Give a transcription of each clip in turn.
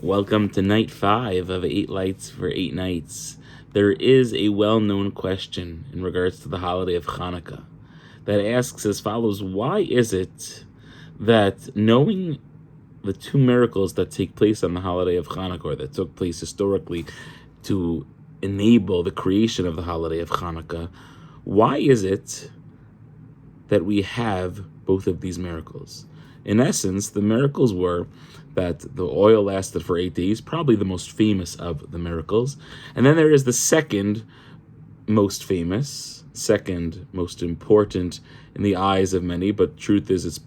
Welcome to night 5 of 8 Lights for 8 Nights. There is a well-known question in regards to the holiday of Hanukkah that asks as follows: why is it that knowing the two miracles that take place on the holiday of Hanukkah, or that took place historically to enable the creation of the holiday of Hanukkah, why is it that we have both of these miracles? In essence, the miracles were that the oil lasted for 8 days, probably the most famous of the miracles. And then there is the second most famous, second most important in the eyes of many, but truth is it's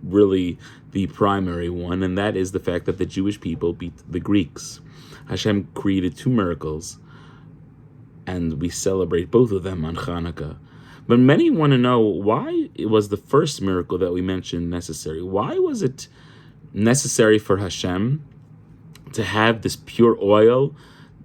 really the primary one, and that is the fact that the Jewish people beat the Greeks. Hashem created two miracles, and we celebrate both of them on Hanukkah. But many want to know why it was the first miracle that we mentioned necessary. Why was it necessary for Hashem to have this pure oil,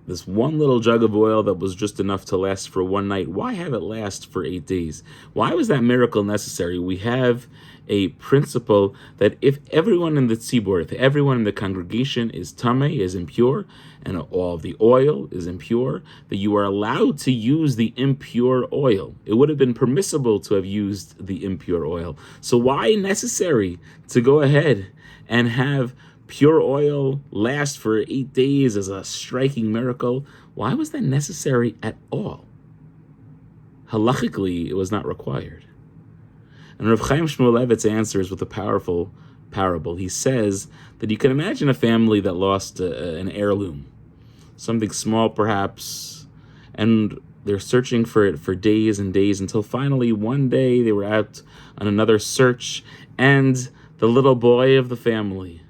this one little jug of oil that was just enough to last for one night? Why have it last for 8 days? Why was that miracle necessary? We have a principle that if everyone in the tzibur, if everyone in the congregation is tameh, is impure, and all of the oil is impure, that you are allowed to use the impure oil. It would have been permissible to have used the impure oil. So why necessary to go ahead and have pure oil last for 8 days as a striking miracle? Why was that necessary at all? Halachically, it was not required. And Rav Chaim Shmulevitz answers with a powerful parable. He says that you can imagine a family that lost an heirloom, something small perhaps, and they're searching for it for days and days until finally one day they were out on another search, and the little boy of the family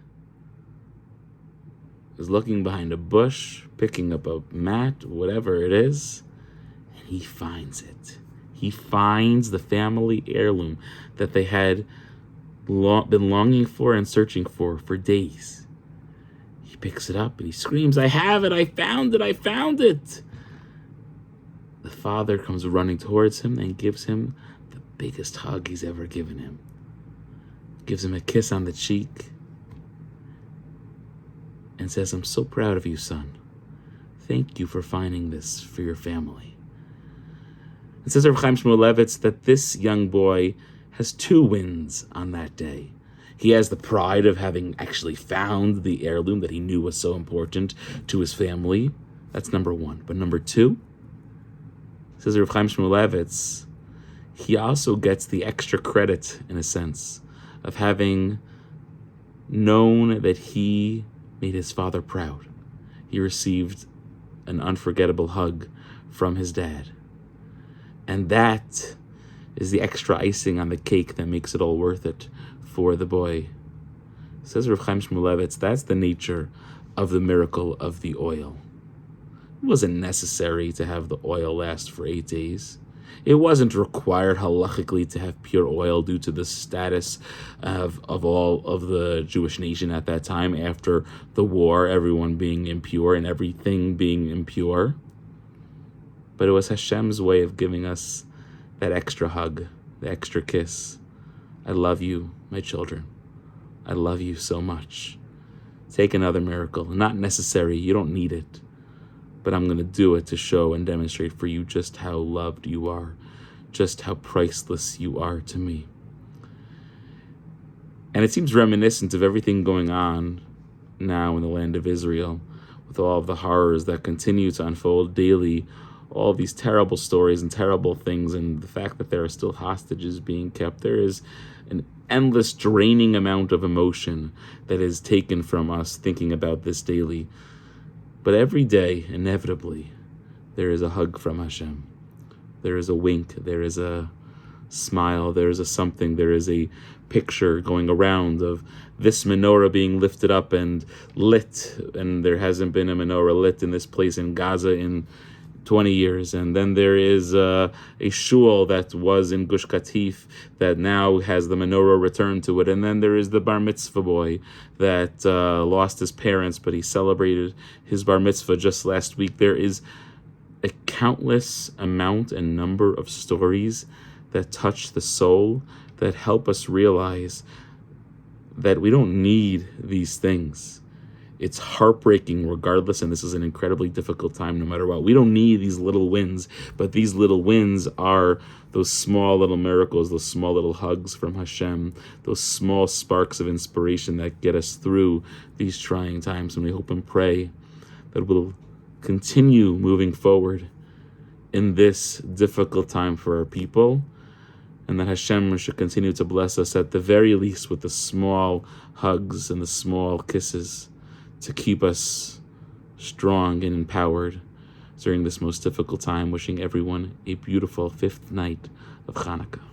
is looking behind a bush, picking up a mat, whatever it is, and he finds it. He finds the family heirloom that they had been longing for and searching for days. He picks it up and he screams, "I have it! I found it! I found it!" The father comes running towards him and gives him the biggest hug he's ever given him. Gives him a kiss on the cheek and says, "I'm so proud of you, son. Thank you for finding this for your family." It says Rav Chaim Shmulevitz that this young boy has 2 wins on that day. He has the pride of having actually found the heirloom that he knew was so important to his family. That's number 1. But number 2, says Rav Chaim Shmulevitz, he also gets the extra credit, in a sense, of having known that he made his father proud. He received an unforgettable hug from his dad. And that is the extra icing on the cake that makes it all worth it for the boy. Says Rav Chaim Shmulevitz, that's the nature of the miracle of the oil. It wasn't necessary to have the oil last for 8 days. It wasn't required halachically to have pure oil due to the status of all of the Jewish nation at that time after the war, everyone being impure and everything being impure. But it was Hashem's way of giving us that extra hug, the extra kiss. I love you, my children. I love you so much. Take another miracle. Not necessary, you don't need it. But I'm going to do it to show and demonstrate for you just how loved you are, just how priceless you are to me. And it seems reminiscent of everything going on now in the land of Israel, with all of the horrors that continue to unfold daily, all these terrible stories and terrible things, and the fact that there are still hostages being kept. There is an endless draining amount of emotion that is taken from us thinking about this daily. But every day, inevitably, there is a hug from Hashem. There is a wink, there is a smile, there is a something, there is a picture going around of this menorah being lifted up and lit, and there hasn't been a menorah lit in this place in Gaza in 20 years. And then there is a shul that was in Gush Katif that now has the menorah returned to it. And then there is the bar mitzvah boy that lost his parents, but he celebrated his bar mitzvah just last week. There is a countless amount and number of stories that touch the soul, that help us realize that we don't need these things. It's heartbreaking regardless, and this is an incredibly difficult time no matter what. We don't need these little wins, but these little wins are those small little miracles, those small little hugs from Hashem, those small sparks of inspiration that get us through these trying times. And we hope and pray that we'll continue moving forward in this difficult time for our people, and that Hashem should continue to bless us at the very least with the small hugs and the small kisses to keep us strong and empowered during this most difficult time. Wishing everyone a beautiful 5th night of Hanukkah.